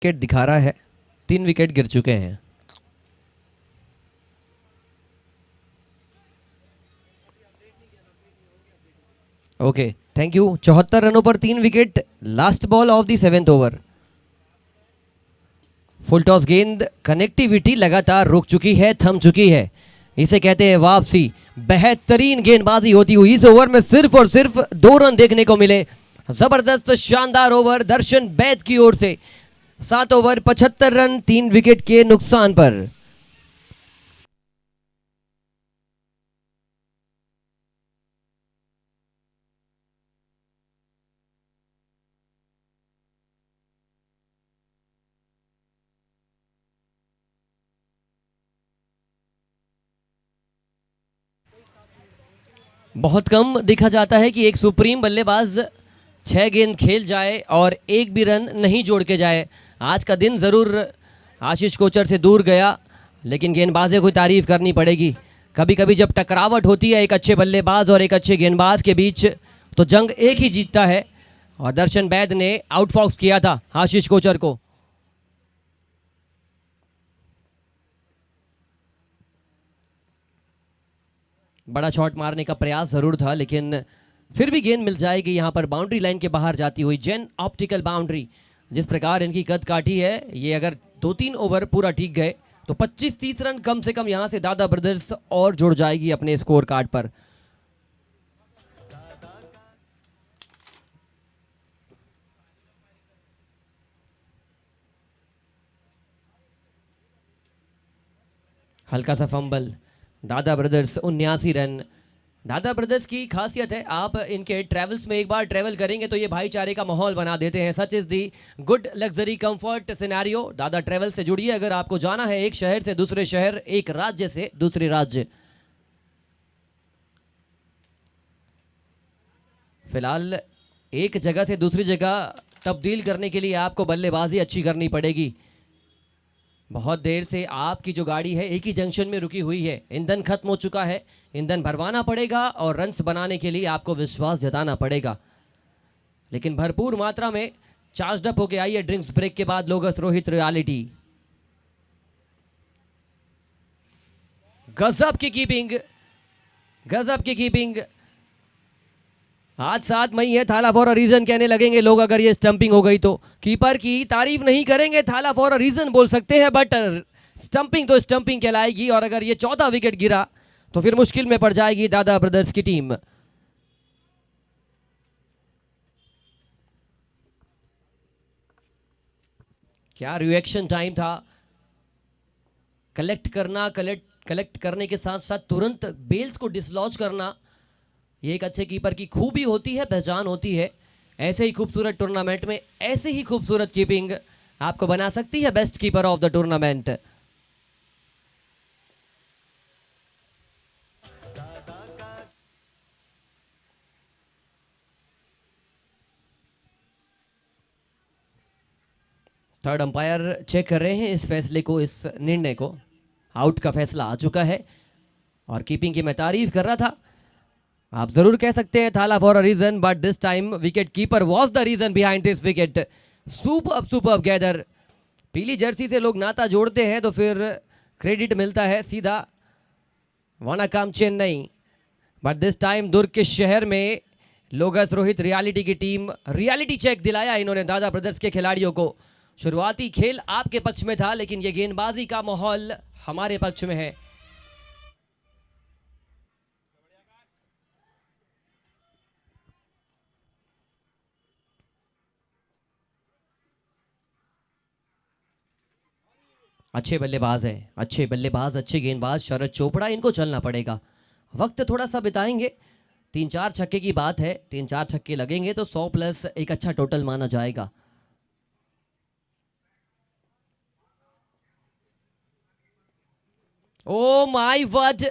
Wicket दिखा रहा है, 3 विकेट गिर चुके हैं। Okay, thank you. 74 रनों पर 3 wicket, last ball of the 7th over. Full toss गेंद, कनेक्टिविटी लगातार रुक चुकी है, थम चुकी है, इसे कहते हैं वापसी। बेहतरीन गेंदबाजी होती हुई इस ओवर में सिर्फ और सिर्फ 2 रन देखने को मिले। जबरदस्त शानदार ओवर दर्शन बैद की ओर से। 7 ओवर 75 रन 3 विकेट के नुकसान पर। बहुत कम देखा जाता है कि एक सुप्रीम बल्लेबाज 6 गेंद खेल जाए और एक भी रन नहीं जोड़ के जाए। आज का दिन ज़रूर आशीष कोचर से दूर गया, लेकिन गेंदबाजों को तारीफ करनी पड़ेगी। कभी कभी जब टकरावट होती है एक अच्छे बल्लेबाज और एक अच्छे गेंदबाज के बीच, तो जंग एक ही जीतता है, और दर्शन बैद ने आउटफॉक्स किया था आशीष कोचर को। बड़ा शॉट मारने का प्रयास ज़रूर था, लेकिन फिर भी गेंद मिल जाएगी यहाँ पर बाउंड्री लाइन के बाहर जाती हुई। जेन ऑप्टिकल बाउंड्री, जिस प्रकार इनकी कद काटी है, ये अगर 2-3 ओवर पूरा टिक गए तो 25-30 रन कम से कम यहाँ से दादा ब्रदर्स और जुड़ जाएगी अपने स्कोर कार्ड पर। हल्का सा फंबल, दादा ब्रदर्स 79 रन। दादा ब्रदर्स की खासियत है, आप इनके ट्रैवल्स में एक बार ट्रैवल करेंगे तो ये भाईचारे का माहौल बना देते हैं। Such is the good luxury comfort scenario. दादा ट्रैवल से जुड़िए अगर आपको जाना है एक शहर से दूसरे शहर, एक राज्य से दूसरे राज्य। फिलहाल एक जगह से दूसरी जगह तब्दील करने के लिए आपको बल्लेबाजी अच्छी करनी पड़ेगी। बहुत देर से आपकी जो गाड़ी है एक ही जंक्शन में रुकी हुई है, ईंधन खत्म हो चुका है, ईंधन भरवाना पड़ेगा और रन्स बनाने के लिए आपको विश्वास जताना पड़ेगा। लेकिन भरपूर मात्रा में चार्ज अप होके आई है ड्रिंक्स ब्रेक के बाद लोगस रोहित रियलिटी। गजब की कीपिंग, गजब की कीपिंग। आज 7 मई है, थाला फॉर अ रीजन कहने लगेंगे लोग अगर ये स्टंपिंग हो गई तो। कीपर की तारीफ नहीं करेंगे, थाला फॉर अ रीजन बोल सकते हैं, बट स्टंपिंग तो स्टंपिंग कहलाएगी। और अगर ये 14 विकेट गिरा तो फिर मुश्किल में पड़ जाएगी दादा ब्रदर्स की टीम। क्या रिएक्शन टाइम था, कलेक्ट करना, कलेक्ट करने के साथ साथ तुरंत बेल्स को डिसलॉज करना, ये एक अच्छे कीपर की खूबी होती है, पहचान होती है। ऐसे ही खूबसूरत टूर्नामेंट में ऐसे ही खूबसूरत कीपिंग आपको बना सकती है best keeper of the tournament. Third umpire check कर रहे हैं इस फैसले को, इस निर्णय को। आउट का फैसला आ चुका है और कीपिंग की मैं तारीफ कर रहा था। आप जरूर कह सकते हैं Thala for a reason, but this time wicket keeper was the reason behind this wicket. Superb gather. पीली जर्सी से लोग नाता जोड़ते हैं तो फिर क्रेडिट मिलता है सीधा वनाकाम चेन्नई, बट दिस टाइम दुर्ग के शहर में लोगस रोहित रियलिटी की टीम रियलिटी चेक दिलाया इन्होंने दादा ब्रदर्स के खिलाड़ियों को। शुरुआती खेल आपके पक्ष में था, लेकिन ये गेंदबाजी का माहौल हमारे पक्ष में है। अच्छे बल्लेबाज हैं, अच्छे बल्लेबाज, अच्छे गेंदबाज शरद चोपड़ा, इनको चलना पड़ेगा। वक्त थोड़ा सा बिताएंगे, 3-4 छक्के की बात है, 3-4 छक्के लगेंगे तो 100 प्लस एक अच्छा टोटल माना जाएगा। Oh my word,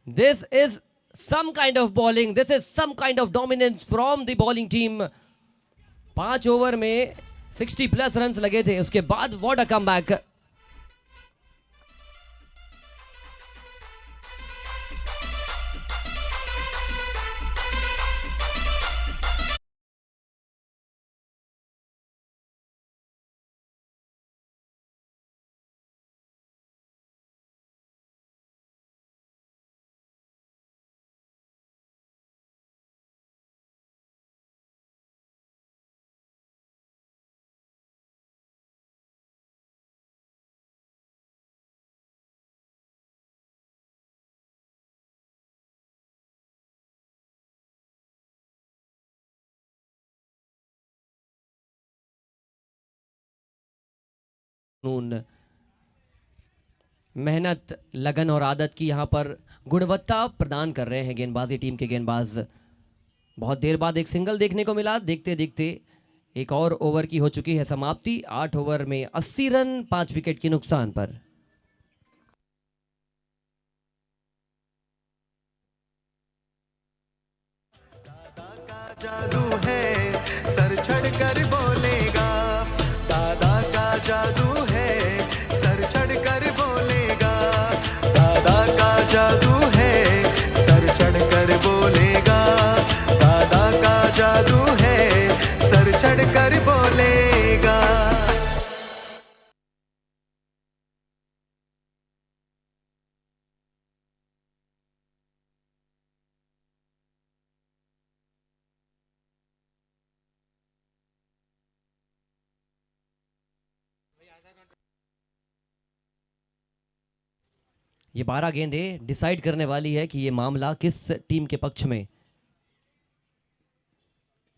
this is some kind of bowling, this is some kind of dominance from the bowling team। 5 over में 60 प्लस रन लगे थे, उसके बाद व्हाट अ कमबैक। नून मेहनत, लगन और आदत की यहाँ पर गुणवत्ता प्रदान कर रहे हैं गेंदबाजी टीम के गेंदबाज। बहुत देर बाद एक सिंगल देखने को मिला। देखते देखते एक और ओवर की हो चुकी है समाप्ति। 8 ओवर में 80 रन 5 विकेट के नुकसान पर। जादू है सर चढ़कर बोलेगा, दादा का जादू है सर चढ़कर बोलेगा, दादा का जादू है सर चढ़कर बोलेगा, दादा का जादू है सर चढ़कर बोलेगा। ये 12 गेंदें डिसाइड करने वाली है कि ये मामला किस टीम के पक्ष में।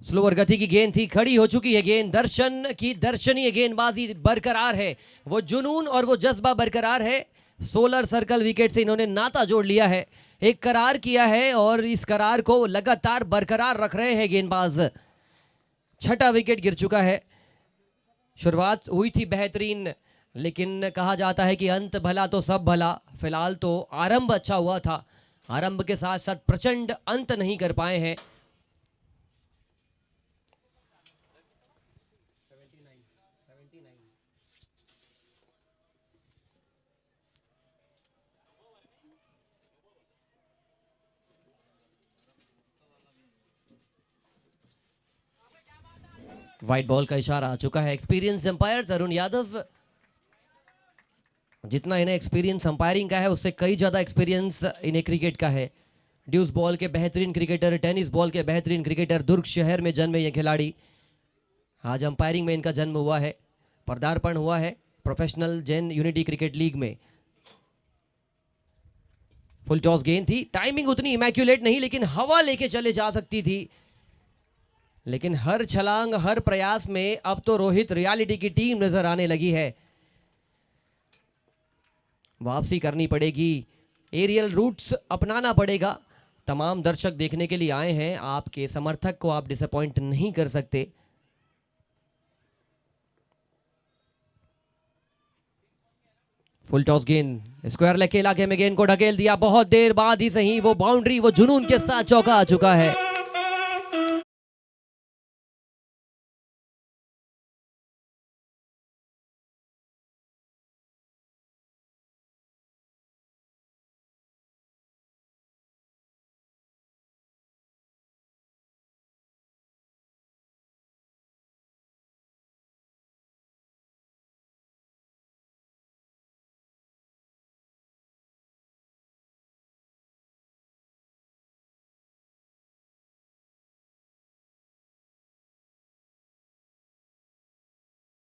स्लोअर गति की गेंद थी, खड़ी हो चुकी है गेंद। दर्शन की दर्शनीय गेंदबाजी बरकरार है, वो जुनून और वो जज्बा बरकरार है। सोलर सर्कल विकेट से इन्होंने नाता जोड़ लिया है, एक करार किया है और इस करार को लगातार बरकरार रख रहे हैं गेंदबाज। छठा विकेट गिर चुका है। शुरुआत हुई थी बेहतरीन, लेकिन कहा जाता है कि अंत भला तो सब भला। फिलहाल तो आरंभ अच्छा हुआ था, आरंभ के साथ साथ प्रचंड अंत नहीं कर पाए हैं। व्हाइट बॉल का इशारा आ चुका है। एक्सपीरियंस अंपायर तरुण यादव, जितना इन्हें एक्सपीरियंस अंपायरिंग का है उससे कई ज़्यादा एक्सपीरियंस इन्हें क्रिकेट का है। ड्यूस बॉल के बेहतरीन क्रिकेटर, टेनिस बॉल के बेहतरीन क्रिकेटर, दुर्ग शहर में जन्मे ये खिलाड़ी। आज अंपायरिंग में इनका जन्म हुआ है, पदार्पण हुआ है professional Jain unity cricket league में। फुल टॉस गेंद थी, टाइमिंग उतनी इमैक्युलेट नहीं, लेकिन हवा लेके चले जा सकती थी। लेकिन हर छलांग, हर प्रयास में अब तो रोहित रियलिटी की टीम नजर आने लगी है। वापसी करनी पड़ेगी, एरियल रूट्स अपनाना पड़ेगा। तमाम दर्शक देखने के लिए आए हैं, आपके समर्थक को आप डिसअपॉइंट नहीं कर सकते। फुल टॉस गेंद, स्क्वायर लेग के इलाके में गेंद को ढकेल दिया। बहुत देर बाद ही सही वो बाउंड्री, वो जुनून के साथ चौका आ चुका है।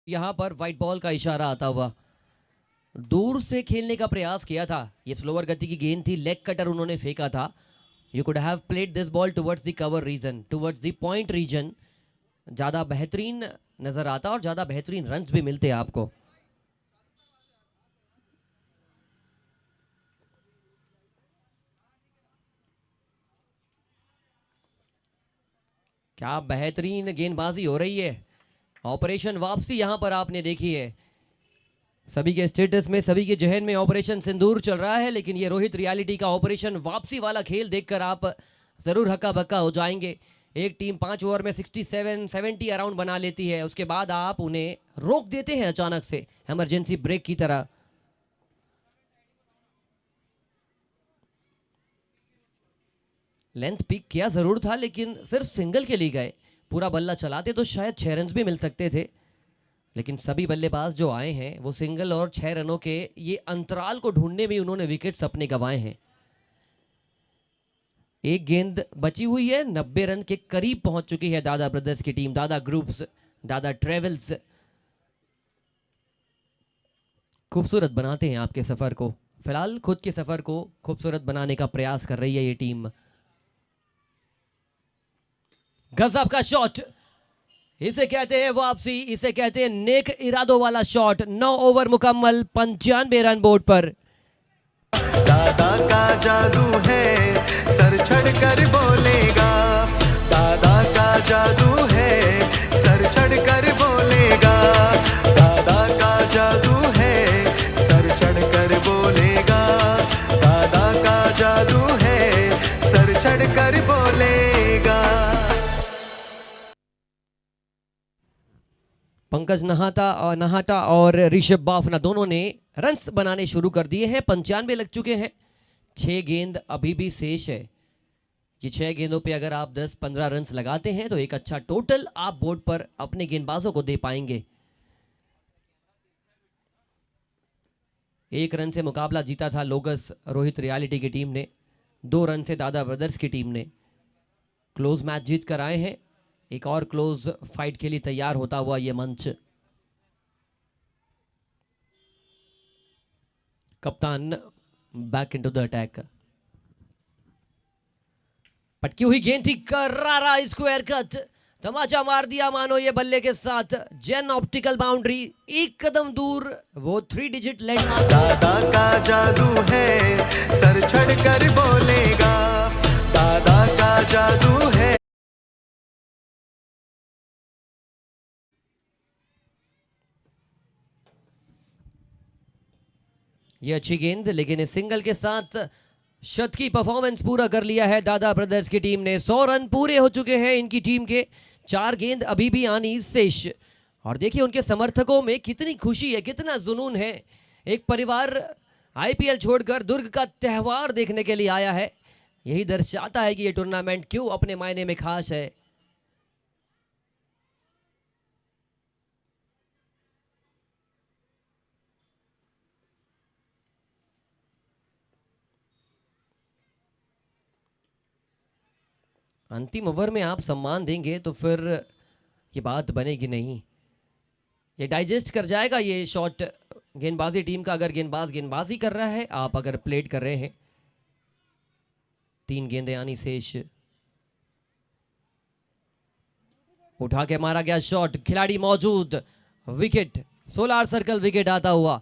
यहां पर व्हाइट बॉल का इशारा आता हुआ, दूर से खेलने का प्रयास किया था। ये स्लोअर गति की गेंद थी, लेग कटर उन्होंने फेंका था। You could have played this ball towards the cover region, towards the point region. ज़्यादा बेहतरीन नज़र आता और ज़्यादा बेहतरीन रन्स भी मिलते आपको। क्या बेहतरीन गेंदबाजी हो रही है। ऑपरेशन वापसी यहां पर आपने देखी है। सभी के स्टेटस में, सभी के जहन में ऑपरेशन सिंदूर चल रहा है, लेकिन ये रोहित रियलिटी का ऑपरेशन वापसी वाला खेल देखकर आप ज़रूर हक्का बक्का हो जाएंगे। एक टीम 5 ओवर में 67-70 अराउंड बना लेती है, उसके बाद आप उन्हें रोक देते हैं अचानक से, इमरजेंसी ब्रेक की तरह। लेंथ पिक किया ज़रूर था, लेकिन सिर्फ सिंगल के लिए गए। पूरा बल्ला चलाते तो शायद 6 रन भी मिल सकते थे, लेकिन सभी बल्लेबाज जो आए हैं वो सिंगल और 6 रनों के ये अंतराल को ढूंढने में उन्होंने विकेट्स अपने गंवाए हैं। एक गेंद बची हुई है, 90 रन के करीब पहुंच चुकी है दादा ब्रदर्स की टीम, दादा ग्रुप्स, दादा ट्रेवल्स। खूबसूरत बनाते हैं आपके सफर को, फिलहाल खुद के सफर को खूबसूरत बनाने का प्रयास कर रही है ये टीम। गजब का शॉट, इसे कहते हैं वापसी, इसे कहते हैं नेक इरादों वाला शॉट। 9 ओवर मुकम्मल, 95 रन बोर्ड पर। दादा का जादू है, सर चढ़कर बोलेगा। दादा का जादू है, सर चढ़कर बोलेगा। दादा का जादू है, सर चढ़कर बोलेगा। दादा का जादू है, सर चढ़कर बोलेगा। पंकज नहाटा और ऋषभ बाफना दोनों ने रन्स बनाने शुरू कर दिए हैं। 95 लग चुके हैं। 6 गेंद अभी भी शेष है। ये 6 गेंदों पे अगर आप 10-15 रन्स लगाते हैं तो एक अच्छा टोटल आप बोर्ड पर अपने गेंदबाजों को दे पाएंगे। 1 रन से मुकाबला जीता था लोगस रोहित रियलिटी की टीम ने। 2 रन से दादा ब्रदर्स की टीम ने क्लोज मैच जीत कर आए हैं। एक और क्लोज फाइट के लिए तैयार होता हुआ यह मंच। कप्तान बैक इनटू द अटैक। पटकी हुई गेंद थी, करारा स्क्वायर कट, तमाचा मार दिया मानो ये बल्ले के साथ। जेन ऑप्टिकल बाउंड्री, एक कदम दूर वो 3 डिजिट लैंडमार्क। दादा का जादू है, सर चढ़कर बोलेगा। दादा का जादू है। ये अच्छी गेंद, लेकिन इस सिंगल के साथ शत की परफॉर्मेंस पूरा कर लिया है दादा ब्रदर्स की टीम ने। 100 रन पूरे हो चुके हैं इनकी टीम के। 4 गेंद अभी भी आनी शेष। और देखिए उनके समर्थकों में कितनी खुशी है, कितना जुनून है। एक परिवार आईपीएल छोड़कर दुर्ग का त्यौहार देखने के लिए आया है। यही दर्शाता है कि ये टूर्नामेंट क्यों अपने मायने में खास है। अंतिम ओवर में आप सम्मान देंगे तो फिर ये बात बनेगी नहीं। ये डाइजेस्ट कर जाएगा ये शॉट गेंदबाजी टीम का। अगर गेंदबाज गेंदबाजी कर रहा है, आप अगर प्लेट कर रहे हैं। 3 गेंदें आनी शेष। उठा के मारा गया शॉट, खिलाड़ी मौजूद, विकेट, सोलार सर्कल विकेट आता हुआ।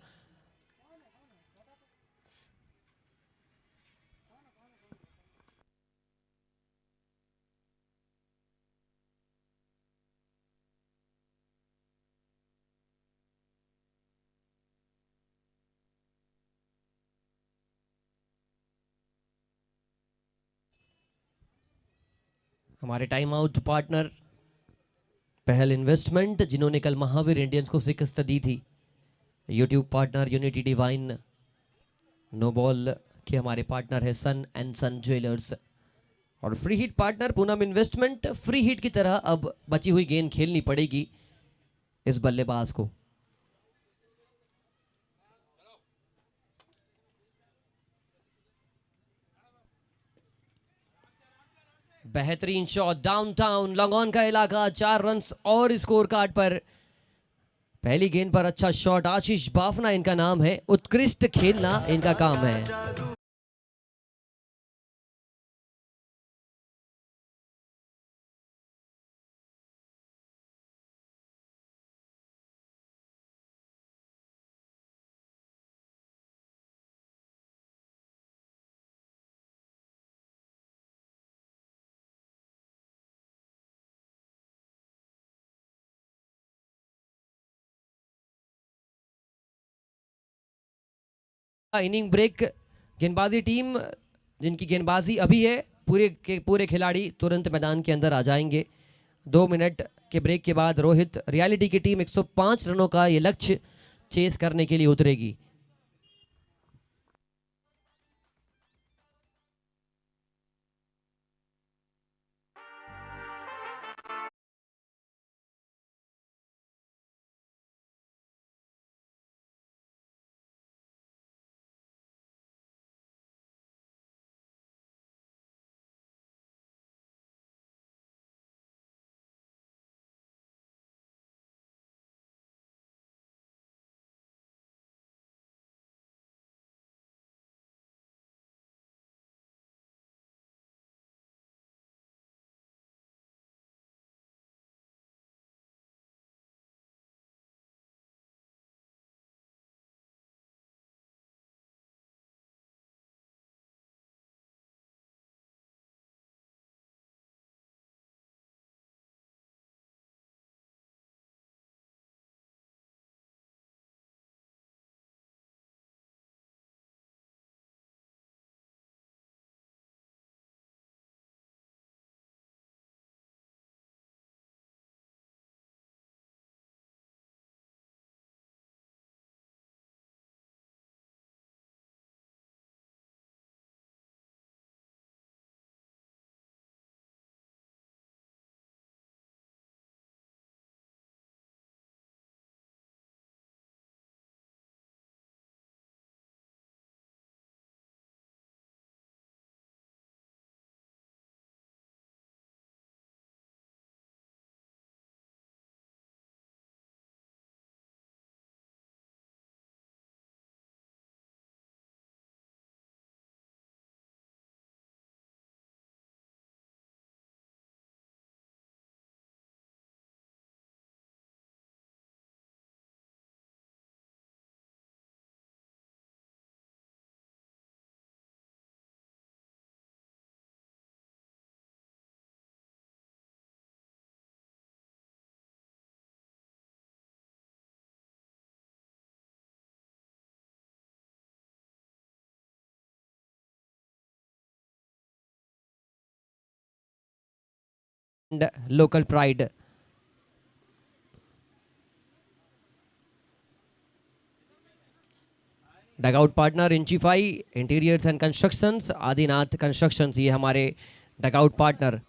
हमारे time out partner Pahal investment, जिन्होंने कल महावीर इंडियंस को शिकस्त दी थी। YouTube partner unity divine. No ball के हमारे पार्टनर है सन एंड सन ज्वेलर्स। और free hit partner Poonam investment. Free hit की तरह अब बची हुई गेंद खेलनी पड़ेगी इस बल्लेबाज को। बेहतरीन शॉट, डाउनटाउन लॉन्गऑन का इलाका। 4 रन्स और स्कोर कार्ड पर। पहली गेंद पर अच्छा शॉट। आशीष बाफना इनका नाम है। उत्कृष्ट खेलना इनका काम है। इनिंग ब्रेक गेंदबाजी टीम, जिनकी गेंदबाजी अभी है, पूरे के पूरे खिलाड़ी तुरंत मैदान के अंदर आ जाएंगे। 2 मिनट के ब्रेक के बाद रोहित रियलिटी की टीम 105 रनों का ये लक्ष्य चेस करने के लिए उतरेगी। and local pride. Dugout partner इंचिफाई interiors and constructions, Adinath constructions, ये हमारे डगआउट पार्टनर।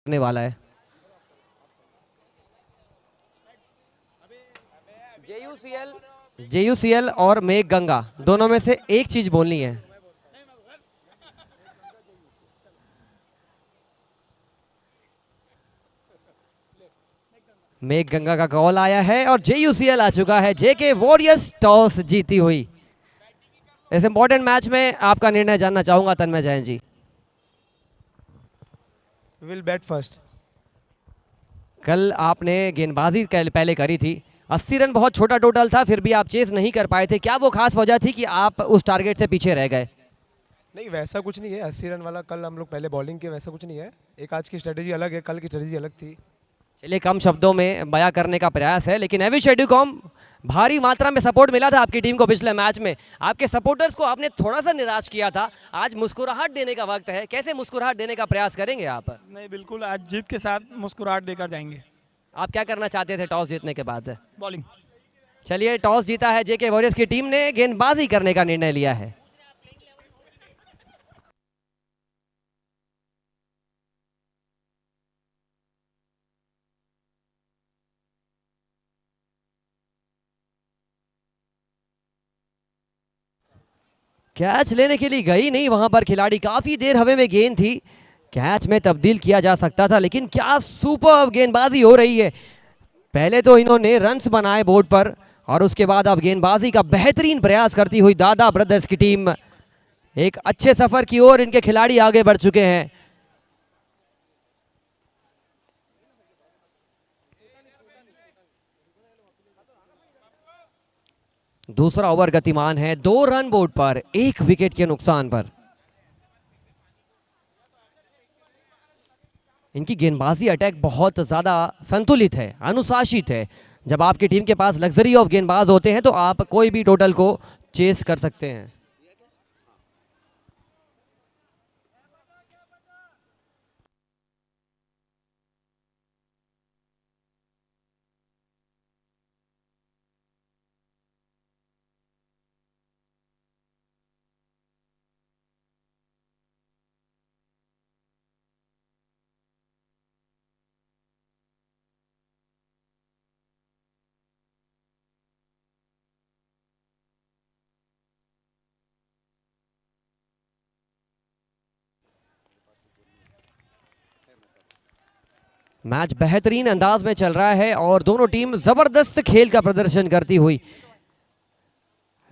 करने वाला है। जेयूसीएल और मेघ गंगा दोनों में से एक चीज बोलनी है। मेघ गंगा का कॉल आया है और जेयूसीएल आ चुका है। जेके वॉरियर्स टॉस जीती हुई। इस इंपॉर्टेंट मैच में आपका निर्णय जानना चाहूंगा Tanmay Jain ji. Will bat first. कल आपने गेंदबाजी पहले करी थी, 80 रन बहुत छोटा टोटल था, फिर भी आप चेस नहीं कर पाए थे। क्या वो खास वजह थी कि आप उस टारगेट से पीछे रह गए? नहीं, वैसा कुछ नहीं है। 80 रन वाला कल हम लोग पहले बॉलिंग के, वैसा कुछ नहीं है। एक आज की स्ट्रेटेजी अलग है, कल की स्ट्रेटेजी अलग थी। चलिए, कम शब्दों में बयां करने का प्रयास है, लेकिन एवी शेड्यूकॉम भारी मात्रा में सपोर्ट मिला था आपकी टीम को पिछले मैच में। आपके सपोर्टर्स को आपने थोड़ा सा निराश किया था। आज मुस्कुराहट देने का वक्त है। कैसे मुस्कुराहट देने का प्रयास करेंगे आप? नहीं, बिल्कुल आज जीत के साथ मुस्कुराहट देकर जाएंगे। आप क्या करना चाहते थे टॉस जीतने के बाद? बॉलिंग। चलिए, टॉस जीता है जेके वॉरियर्स की टीम ने, गेंदबाजी करने का निर्णय लिया है। कैच लेने के लिए गई नहीं वहां पर खिलाड़ी, काफी देर हवा में गेंद थी, कैच में तब्दील किया जा सकता था, लेकिन क्या सुपर गेंदबाजी हो रही है। पहले तो इन्होंने रन्स बनाए बोर्ड पर और उसके बाद अब गेंदबाजी का बेहतरीन प्रयास करती हुई दादा ब्रदर्स की टीम, एक अच्छे सफर की ओर इनके खिलाड़ी आगे बढ़ चुके हैं। दूसरा ओवर गतिमान है, 2 रन बोर्ड पर, 1 विकेट के नुकसान पर। इनकी गेंदबाजी अटैक बहुत ज्यादा संतुलित है, अनुशासित है। जब आपकी टीम के पास लग्जरी ऑफ गेंदबाज होते हैं तो आप कोई भी टोटल को चेस कर सकते हैं। मैच बेहतरीन अंदाज में चल रहा है और दोनों टीम जबरदस्त खेल का प्रदर्शन करती हुई,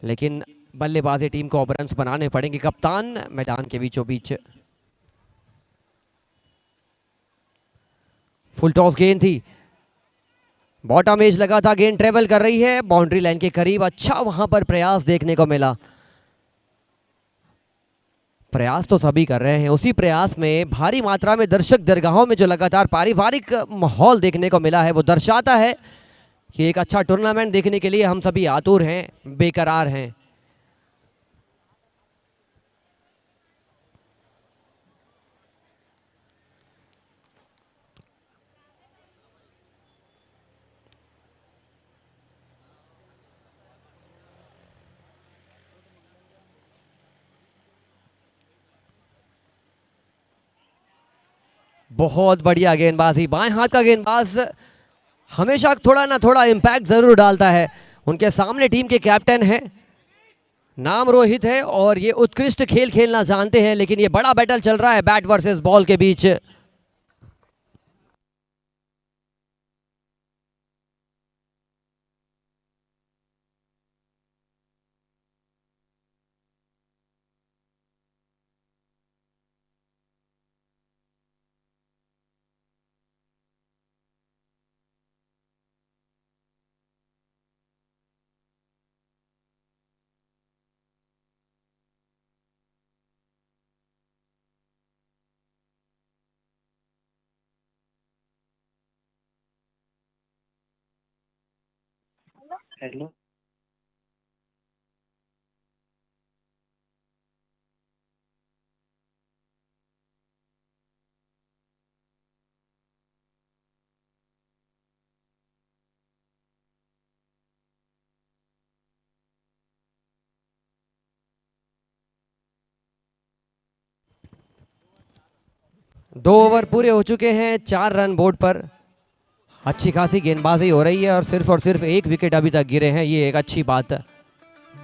लेकिन बल्लेबाजी टीम को अब रन्स बनाने पड़ेंगे। कप्तान मैदान के बीचों बीच, फुल टॉस गेंद थी, बॉटम एज लगा था, गेंद ट्रेवल कर रही है बाउंड्री लाइन के करीब। अच्छा वहां पर प्रयास देखने को मिला। प्रयास तो सभी कर रहे हैं, उसी प्रयास में भारी मात्रा में दर्शक दरगाहों में जो लगातार पारिवारिक माहौल देखने को मिला है वो दर्शाता है कि एक अच्छा टूर्नामेंट देखने के लिए हम सभी आतुर हैं, बेकरार हैं। बहुत बढ़िया गेंदबाजी, बाएं हाथ का गेंदबाज हमेशा थोड़ा ना थोड़ा इम्पैक्ट जरूर डालता है। उनके सामने टीम के कैप्टन हैं, नाम रोहित है और ये उत्कृष्ट खेल खेलना जानते हैं, लेकिन ये बड़ा बैटल चल रहा है बैट वर्सेस बॉल के बीच। हेलो। 2 ओवर पूरे हो चुके हैं, 4 रन बोर्ड पर। अच्छी खासी गेंदबाजी हो रही है और सिर्फ 1 विकेट अभी तक गिरे हैं, ये एक अच्छी बात है।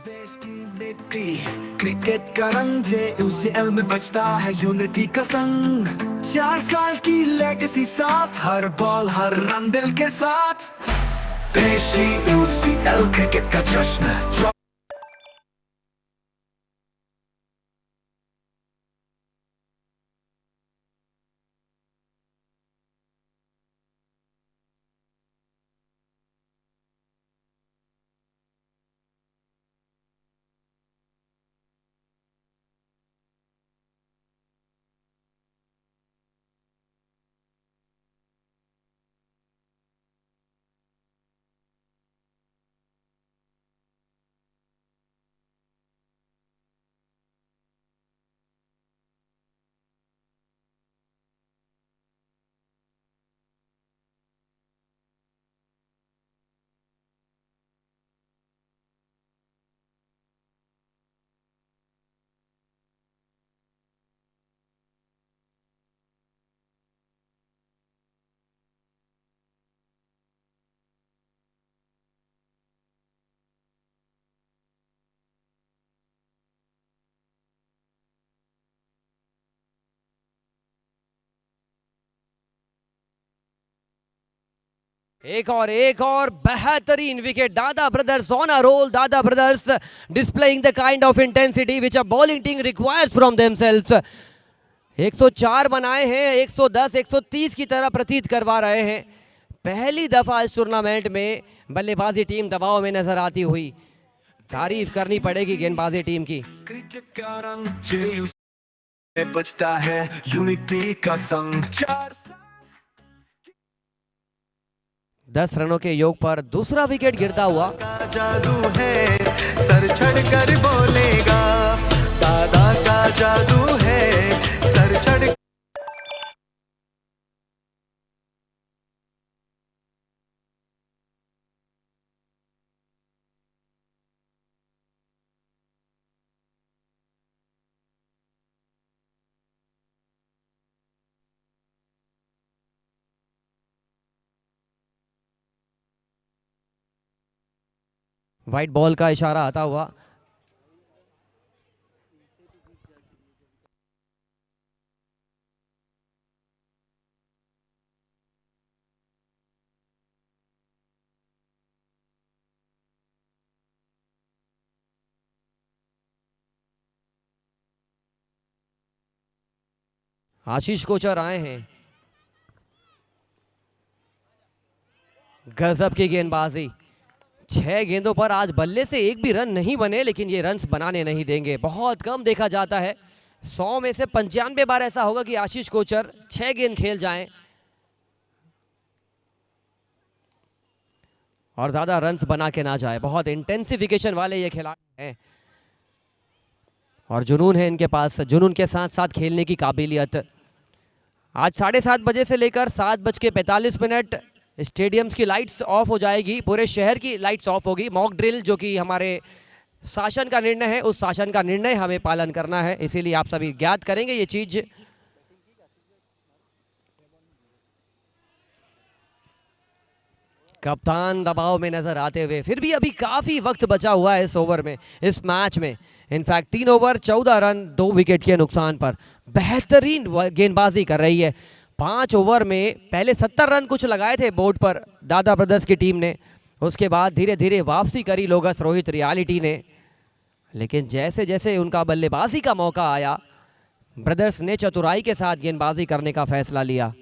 देश की नीति क्रिकेट का रंग जे यूसीएल में बजता है यूनिटी का संग। 4 साल की लेगेसी साथ, हर बॉल हर रन दिल के साथ। देशी यूसीएल क्रिकेट का जश्न। एक और बेहतरीन विकेट। दादा ब्रदर्स ऑन अ रोल। दादा brothers displaying the kind of intensity which a bowling team requires from themselves। 104 बनाए हैं, 110 130 की तरह प्रतीत करवा रहे हैं। पहली दफा इस टूर्नामेंट में बल्लेबाजी टीम दबाव में नजर आती हुई। तारीफ करनी पड़ेगी गेंदबाजी टीम की। क्रिकेट का रंग जे यूसीएल में बजता है यूनिटी का संग। 10 रनों के योग पर दूसरा विकेट गिरता हुआ। का जादू है, सर चढ़कर बोलेगा। दादा का जादू है, सर चढ़। व्हाइट बॉल का इशारा आता हुआ। आशीष कोचर आए हैं। गजब की गेंदबाजी। 6 गेंदों पर आज बल्ले से एक भी रन नहीं बने, लेकिन ये रन्स बनाने नहीं देंगे। बहुत कम देखा जाता है, 100 में से 95 बार ऐसा होगा कि आशीष कोचर 6 गेंद खेल जाएं और ज्यादा रन्स बना के ना जाए। बहुत इंटेंसिफिकेशन वाले ये खिलाड़ी हैं और जुनून है इनके पास। जुनून के साथ साथ खेलने की काबिलियत। आज 7:30 बजे से लेकर 7:45 स्टेडियम्स की लाइट्स ऑफ हो जाएगी, पूरे शहर की लाइट्स ऑफ होगी। मॉक ड्रिल जो कि हमारे शासन का निर्णय है, उस शासन का निर्णय हमें पालन करना है, इसीलिए आप सभी ज्ञात करेंगे ये चीज। कप्तान दबाव में नजर आते हुए, फिर भी अभी काफी वक्त बचा हुआ है इस ओवर में, इस मैच में। इनफैक्ट 3 ओवर 14 रन 2 विकेट के नुकसान पर बेहतरीन गेंदबाजी कर रही है। 5 ओवर में पहले 70 रन कुछ लगाए थे बोर्ड पर दादा ब्रदर्स की टीम ने, उसके बाद धीरे धीरे वापसी करी लोगस रोहित रियलिटी ने। लेकिन जैसे जैसे उनका बल्लेबाजी का मौका आया, ब्रदर्स ने चतुराई के साथ गेंदबाजी करने का फैसला लिया।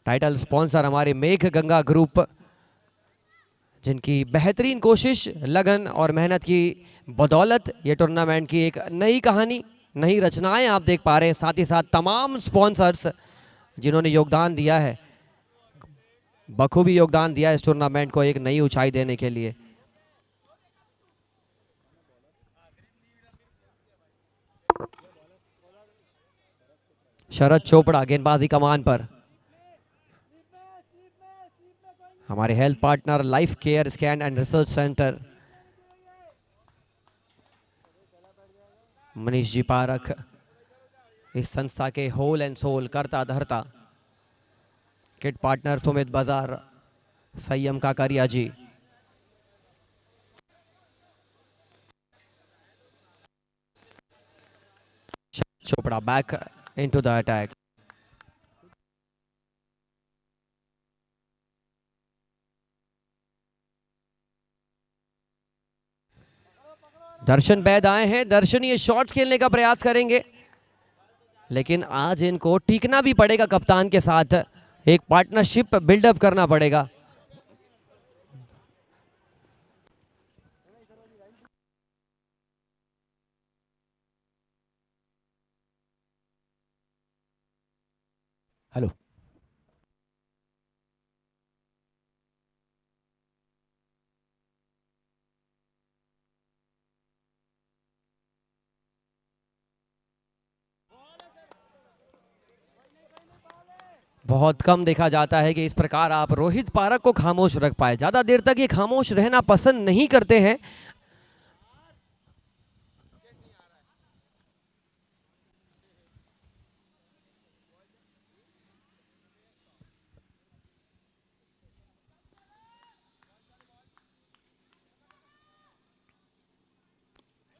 टाइटल स्पॉन्सर हमारे मेघ गंगा ग्रुप, जिनकी बेहतरीन कोशिश, लगन और मेहनत की बदौलत ये टूर्नामेंट की एक नई कहानी, नई रचनाएं आप देख पा रहे हैं। साथ ही साथ तमाम स्पॉन्सर्स जिन्होंने योगदान दिया है, बखूबी योगदान दिया है इस टूर्नामेंट को एक नई ऊंचाई देने के लिए। शरद चोपड़ा गेंदबाजी कमान पर। हमारे health partner life care scan and research centre. Manish ji Parakh, इस संस्था के होल एंड सोल करता धरता, kit partner Sumit Bazaar, Sanyam Kankaria ji. Chopra back into the attack. Darshan Baid आए हैं, दर्शन ये शॉट्स खेलने का प्रयास करेंगे, लेकिन आज इनको टिकना भी पड़ेगा कप्तान के साथ, एक पार्टनरशिप बिल्डअप करना पड़ेगा। हेलो। बहुत कम देखा जाता है कि इस प्रकार आप रोहित पारक को खामोश रख पाए, ज्यादा देर तक ये खामोश रहना पसंद नहीं करते हैं।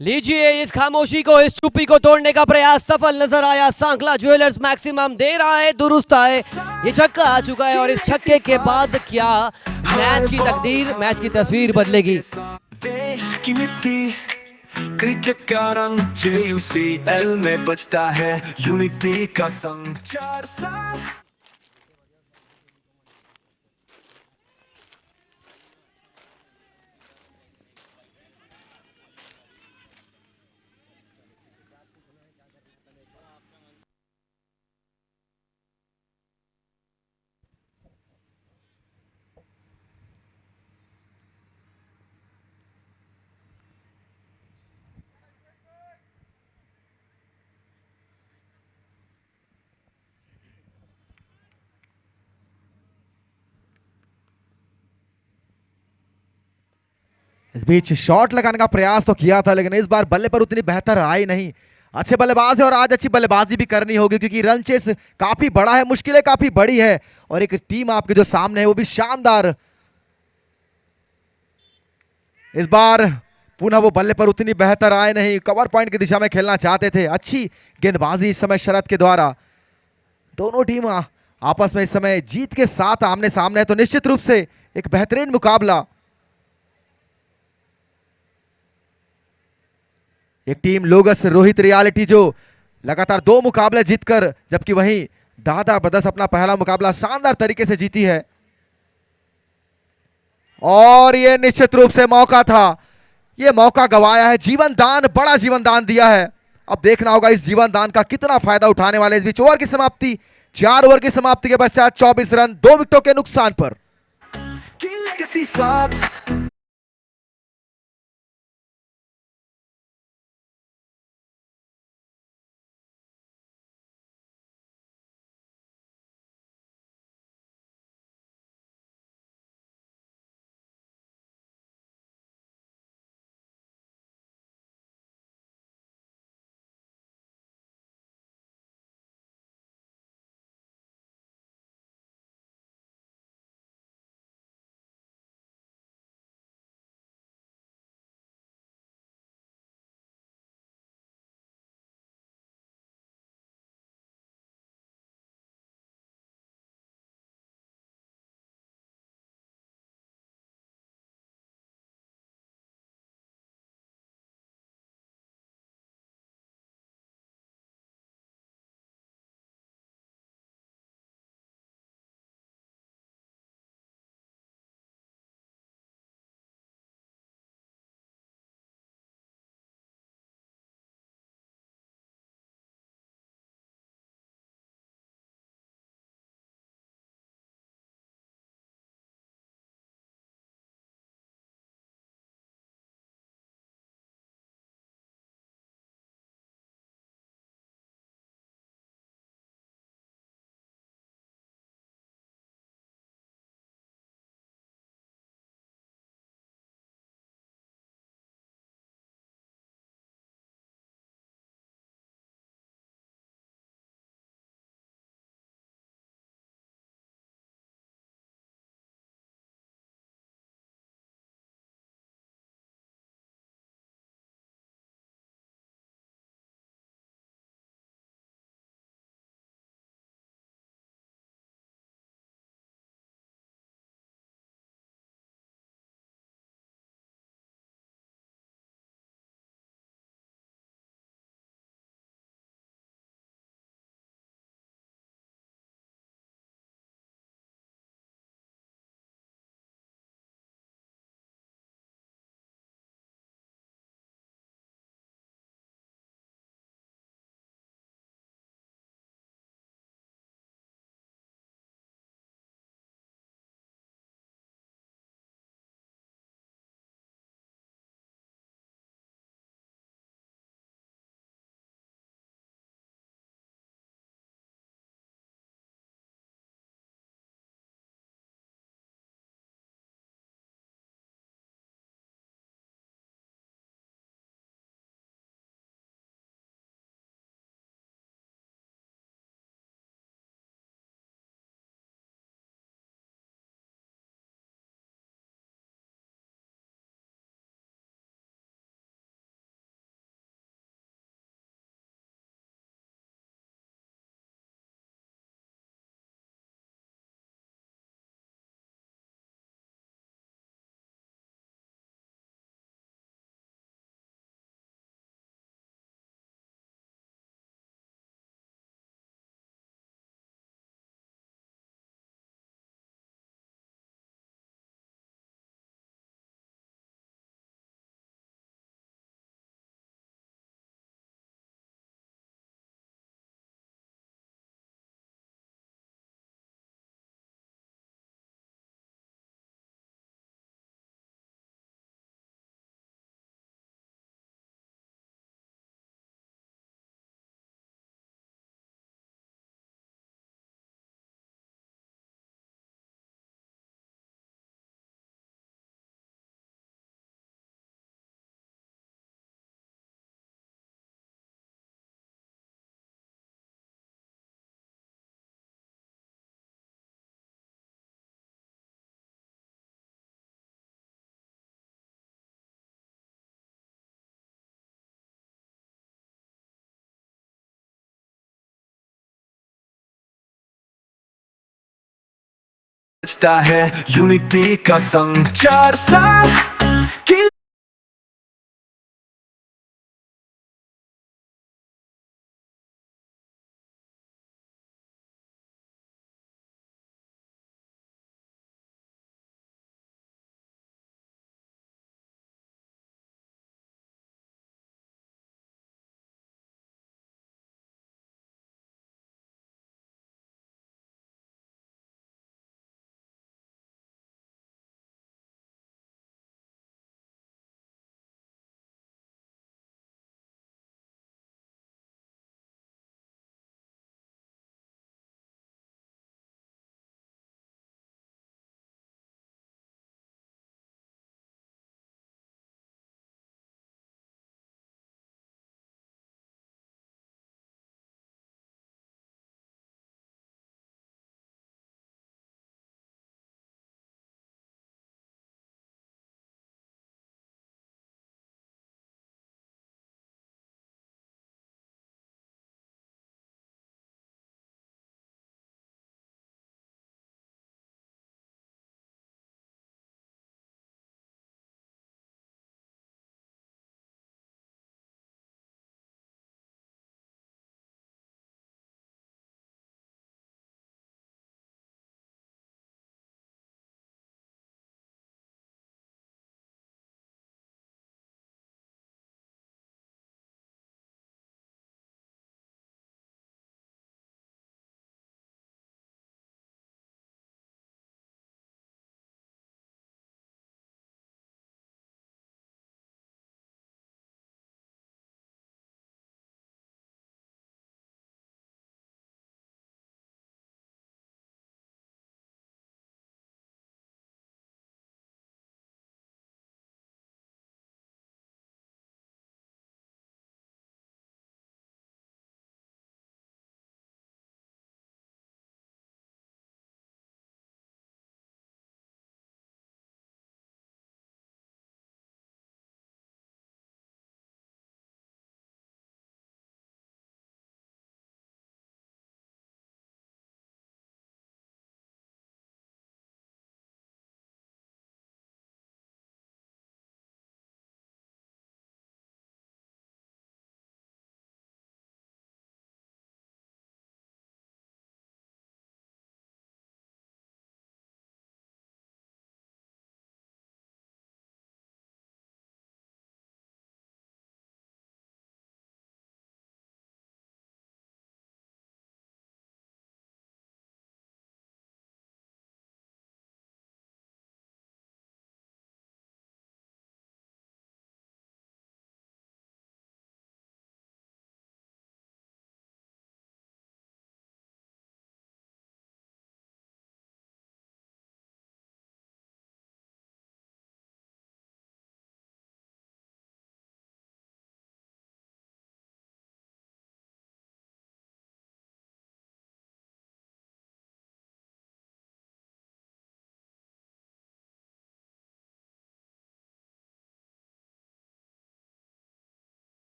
लीजिए, इस खामोशी को, इस चुप्पी को तोड़ने का प्रयास सफल नजर आया। सांकला ज्वेलर्स मैक्सिमम दे रहा है, दुरुस्त है, ये छक्का आ चुका है और इस छक्के के बाद क्या मैच की तकदीर, मैच की तस्वीर बदलेगी। देश की मिट्टी, क्रिकेट का रंग, JUCL में बजता है यूनिटी का संग। 4 साल इस बीच शॉट लगाने का प्रयास तो किया था, लेकिन इस बार बल्ले पर उतनी बेहतर आई नहीं। अच्छे बल्लेबाज है और आज अच्छी बल्लेबाजी भी करनी होगी, क्योंकि रन चेस काफी बड़ा है, मुश्किलें काफी बड़ी है और एक टीम आपके जो सामने है वो भी शानदार। इस बार पुनः वो बल्ले पर उतनी बेहतर आए नहीं, कवर पॉइंट की दिशा में खेलना चाहते थे। अच्छी गेंदबाजी इस समय शरद के द्वारा। दोनों टीम आपस में इस समय जीत के साथ आमने सामने है, तो निश्चित रूप से एक बेहतरीन मुकाबला। एक टीम लोगस रोहित रियलिटी जो लगातार 2 मुकाबले जीतकर, जबकि वहीं दादा ब्रदर्स अपना पहला मुकाबला शानदार तरीके से जीती है। और ये निश्चित रूप से मौका था, ये मौका गवाया है। जीवन दान, बड़ा जीवन दान दिया है। अब देखना होगा इस जीवन दान का कितना फायदा उठाने वाले। इस बीच ओवर की समाप्ति, 4 ओवर की समाप्ति के पश्चात 24 रन 2 विकेटों के नुकसान पर। किसी साथ बचता है यूनिटी का संग। 4 साल की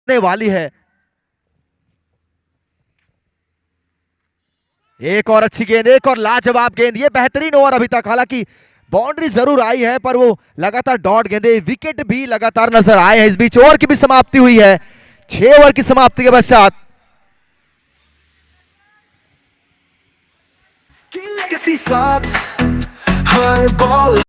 ने वाली है। एक और अच्छी गेंद, एक और लाजवाब गेंद। ये बेहतरीन ओवर अभी तक, हालांकि बाउंड्री जरूर आई है पर वो लगातार डॉट गेंदे, विकेट भी लगातार नजर आए हैं। इस बीच ओवर की भी समाप्ति हुई है। 6 ओवर की समाप्ति के पश्चात लेगेसी साथ हर बॉल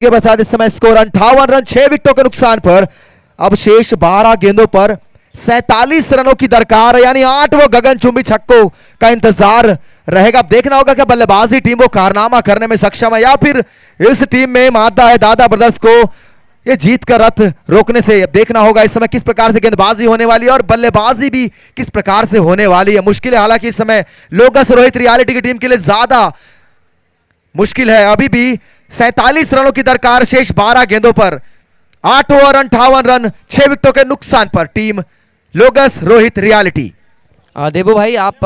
के पश्चात इस समय स्कोर 58 रन 6 विकेटों के नुकसान पर। अब शेष 12 गेंदों पर 47 रनों की दरकार, यानी 8 गगनचुंबी छक्कों का इंतजार रहेगा। अब देखना होगा कि बल्लेबाजी टीम वो कारनामा करने में सक्षम है या फिर इस टीम में मादा है दादा ब्रदर्स को ये जीत का रथ रोकने से। अब देखना होगा इस समय किस प्रकार से गेंदबाजी होने वाली है और बल्लेबाजी भी किस प्रकार से होने वाली है। मुश्किल है हालांकि इस समय लोगस रोहित रियलिटी की टीम के लिए ज्यादा मुश्किल है। अभी भी 47 रनों की दरकार शेष 12 गेंदों पर। 8 ओवर 58 रन 6 विकेटों के नुकसान पर टीम लोगस रोहित रियलिटी। देबू भाई आप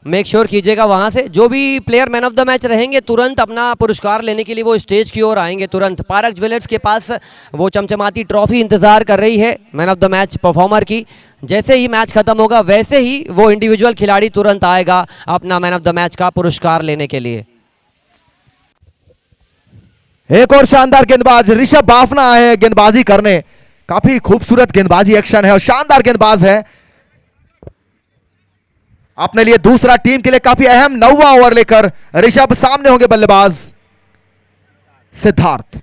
मेक श्योर कीजिएगा वहां से जो भी player man of the match रहेंगे तुरंत अपना पुरस्कार लेने के लिए वो स्टेज की ओर आएंगे। तुरंत पारक ज्वेलर्स के पास वो चमचमाती ट्रॉफी इंतजार कर रही है man of the match performer की। जैसे ही मैच खत्म होगा वैसे ही वो इंडिविजुअल खिलाड़ी तुरंत आएगा अपना मैन ऑफ द मैच का पुरस्कार लेने के लिए। एक और शानदार गेंदबाज ऋषभ बाफना है गेंदबाजी करने। काफी खूबसूरत गेंदबाजी एक्शन है और शानदार गेंदबाज है। अपने लिए दूसरा टीम के लिए काफी अहम 9वां ओवर लेकर ऋषभ सामने होंगे बल्लेबाज सिद्धार्थ।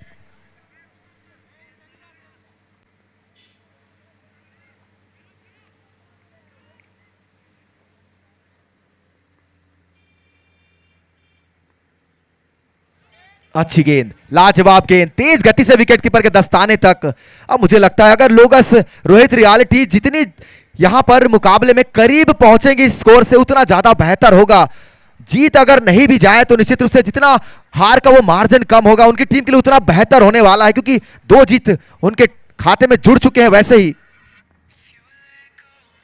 अच्छी गेंद, लाजवाब गेंद, तेज गति से विकेट कीपर के दस्ताने तक। अब मुझे लगता है अगर लोगस रोहित रियलिटी जितनी यहां पर मुकाबले में करीब पहुंचेंगे स्कोर से उतना ज्यादा बेहतर होगा। जीत अगर नहीं भी जाए तो निश्चित रूप से जितना हार का वो मार्जिन कम होगा उनकी टीम के लिए उतना बेहतर होने वाला है, क्योंकि 2 जीत उनके खाते में जुड़ चुके हैं। वैसे ही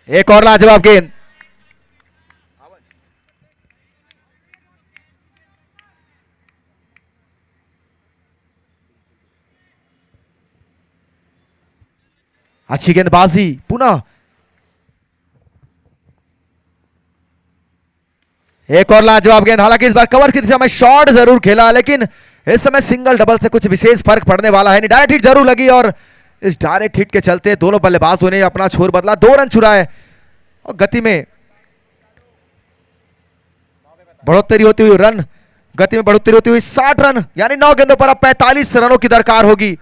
एक और लाजवाब गेंद, अच्छी गेंदबाजी पुनः एक और लाजवाब गेंद। हालांकि इस बार कवर की दिशा में शॉट जरूर खेला लेकिन इस समय सिंगल डबल से कुछ विशेष फर्क पड़ने वाला है नहीं। डायरेक्ट हिट जरूर लगी और इस डायरेक्ट हिट के चलते दोनों बल्लेबाजों ने अपना छोर बदला, 2 रन चुराए और गति में बढ़ोतरी होती हुई गति में बढ़ोतरी होती हुई 60 रन, यानी 9 गेंदों पर अब 45 रनों की दरकार होगी।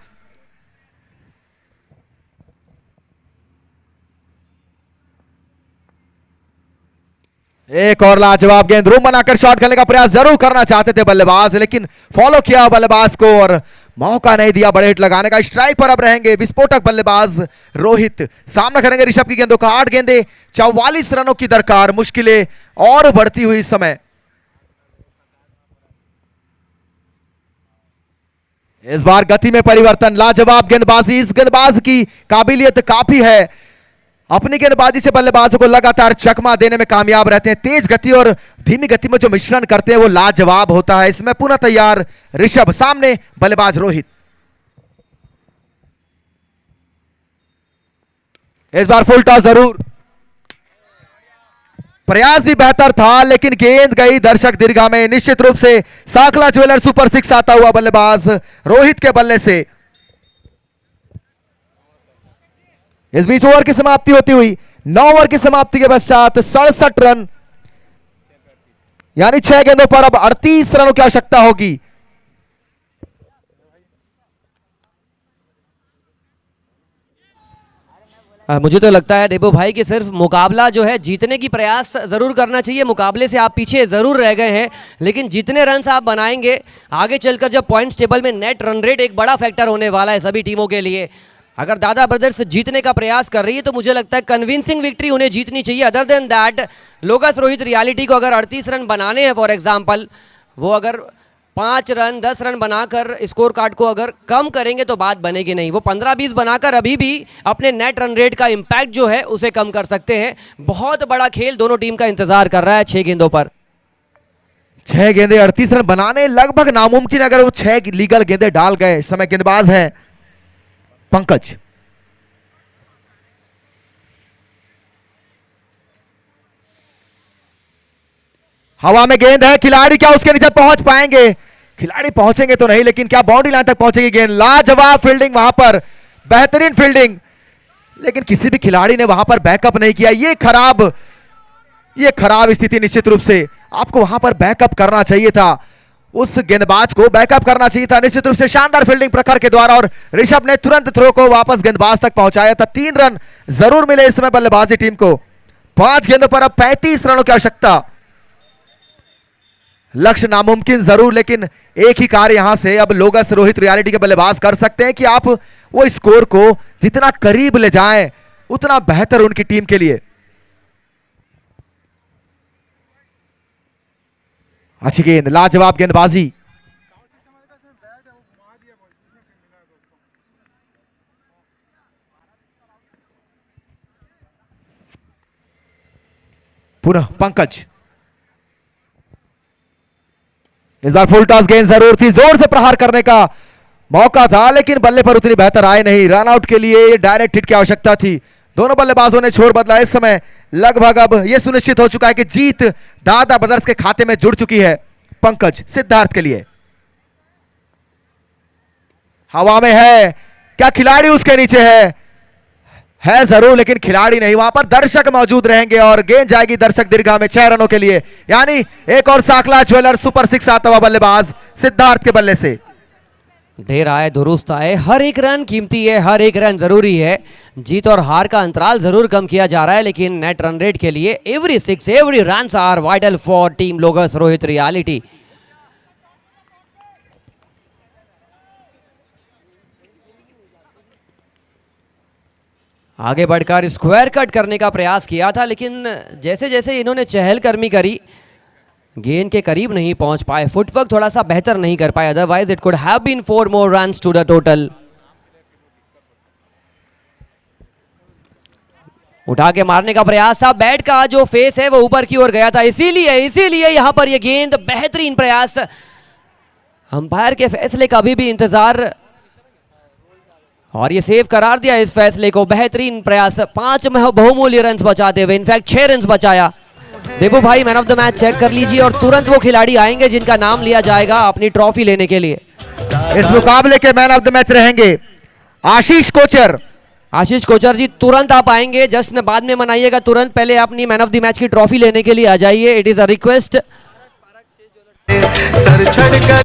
एक और लाजवाब गेंद, रूम बनाकर शॉट खेलने का प्रयास जरूर करना चाहते थे बल्लेबाज लेकिन फॉलो किया बल्लेबाज को और मौका नहीं दिया बड़े हिट लगाने का। स्ट्राइक पर अब रहेंगे विस्फोटक बल्लेबाज रोहित, सामना करेंगे ऋषभ की गेंदों का। 8 गेंदे 44 रनों की दरकार, मुश्किलें और बढ़ती हुई समय। इस बार गति में परिवर्तन, लाजवाब गेंदबाजी, इस गेंदबाज की काबिलियत काफी है, अपनी गेंदबाजी से बल्लेबाजों को लगातार चकमा देने में कामयाब रहते हैं। तेज गति और धीमी गति में जो मिश्रण करते हैं वो लाजवाब होता है। इसमें पुनः तैयार ऋषभ, सामने बल्लेबाज रोहित। इस बार फुल टॉस जरूर, प्रयास भी बेहतर था लेकिन गेंद गई दर्शक दीर्घा में। निश्चित रूप से साखला ज्वेलर सुपर 6 आता हुआ बल्लेबाज रोहित के बल्ले से। इस बीच ओवर की समाप्ति होती हुई 9 ओवर की समाप्ति के पश्चात 67 रन, यानी 6 गेंदों पर अब 38 रनों की आवश्यकता होगी। मुझे तो लगता है देबू भाई कि सिर्फ मुकाबला जो है जीतने की प्रयास ज़रूर करना चाहिए। मुकाबले से आप पीछे ज़रूर रह गए हैं लेकिन जितने रन्स आप बनाएंगे आगे चलकर जब पॉइंट्स टेबल में नेट रन रेट एक बड़ा फैक्टर होने वाला है सभी टीमों के लिए। अगर दादा ब्रदर्स जीतने का प्रयास कर रही है तो मुझे लगता है कन्विंसिंग विक्ट्री उन्हें जीतनी चाहिए। Other than that लोगस Rohit reality को अगर 38 रन बनाने हैं फॉर एग्जांपल, वो अगर 5 रन 10 रन बनाकर स्कोर कार्ड को अगर कम करेंगे तो बात बनेगी नहीं। वो 15-20 बनाकर अभी भी अपने नेट रन रेट का इम्पैक्ट जो है उसे कम कर सकते हैं। बहुत बड़ा खेल दोनों टीम का इंतजार कर रहा है 6 गेंदों पर। 6 गेंदे 38 रन बनाने लगभग नामुमकिन, अगर वो 6 लीगल गेंदे डाल गए। इस समय गेंदबाज है पंकज। हवा में गेंद है, खिलाड़ी क्या उसके नीचे पहुंच पाएंगे? खिलाड़ी पहुंचेंगे तो नहीं लेकिन क्या बाउंड्री लाइन तक पहुंचेगी गेंद? लाजवाब फील्डिंग वहां पर, बेहतरीन फील्डिंग, लेकिन किसी भी खिलाड़ी ने वहां पर बैकअप नहीं किया। ये खराब स्थिति। निश्चित रूप से आपको वहां पर बैकअप करना चाहिए था। उस गेंदबाज को बैकअप करना चाहिए था। निश्चित रूप से शानदार फील्डिंग प्रखर के द्वारा और ऋषभ ने तुरंत थ्रो को वापस गेंदबाज तक पहुंचाया था। 3 रन जरूर मिले इस समय बल्लेबाजी टीम को। 5 गेंदों पर अब 35 रनों की आवश्यकता। लक्ष्य नामुमकिन जरूर, लेकिन एक ही कार्य यहां से अब लोगस रोहित रियलिटी के बल्लेबाज कर सकते हैं कि आप वो स्कोर को जितना करीब ले जाएं उतना बेहतर उनकी टीम के लिए। अच्छी गेंद, लाजवाब गेंदबाजी। पुनः पंकज, इस बार फुल टॉस गेंद जरूर थी, जोर से प्रहार करने का मौका था लेकिन बल्ले पर उतनी बेहतर आए नहीं। रन आउट के लिए डायरेक्ट हिट की आवश्यकता थी। दोनों बल्लेबाजों ने छोर बदला। इस समय लगभग अब यह सुनिश्चित हो चुका है कि जीत दादा ब्रदर्स के खाते में जुड़ चुकी है। पंकज सिद्धार्थ के लिए हवा में है, क्या खिलाड़ी उसके नीचे है जरूर, लेकिन खिलाड़ी नहीं, वहां पर दर्शक मौजूद रहेंगे और गेंद जाएगी दर्शक दीर्घा में 6 रनों के लिए। यानी एक और साकला ज्वेलर सुपर 6 आता हुआ बल्लेबाज सिद्धार्थ के बल्ले से। देर आए दुरुस्त आए, हर एक रन कीमती है, हर एक रन जरूरी है। जीत और हार का अंतराल जरूर कम किया जा रहा है लेकिन नेट रन रेट के लिए every 6 every runs are vital for team लोगस रोहित रियलिटी। आगे बढ़कर स्क्वायर कट करने का प्रयास किया था लेकिन जैसे जैसे इन्होंने चहलकदमी करी गेंद के करीब नहीं पहुंच पाए, फुटवर्क थोड़ा सा बेहतर नहीं कर पाए, otherwise it could have been 4 more runs to the total. उठा के मारने का प्रयास था, बैट का जो फेस है वो ऊपर की ओर गया था, इसीलिए यहां पर ये गेंद, बेहतरीन प्रयास। अंपायर के फैसले का अभी भी इंतजार और ये सेव करार दिया इस फैसले को। बेहतरीन प्रयास, 5 बहुमूल्य रन बचाते हुए, इनफैक्ट 6 रन बचाया। देबू भाई man of the match check कर लीजिए और तुरंत वो खिलाड़ी आएंगे जिनका नाम लिया जाएगा अपनी ट्रॉफी लेने के लिए। इस मुकाबले के मैन ऑफ द मैच रहेंगे आशीष कोचर। आशीष कोचर जी तुरंत आप आएंगे, जश्न बाद में मनाइएगा, तुरंत पहले अपनी मैन ऑफ द मैच की ट्रॉफी लेने के लिए आ जाइए, it is a request. Sir चढ़कर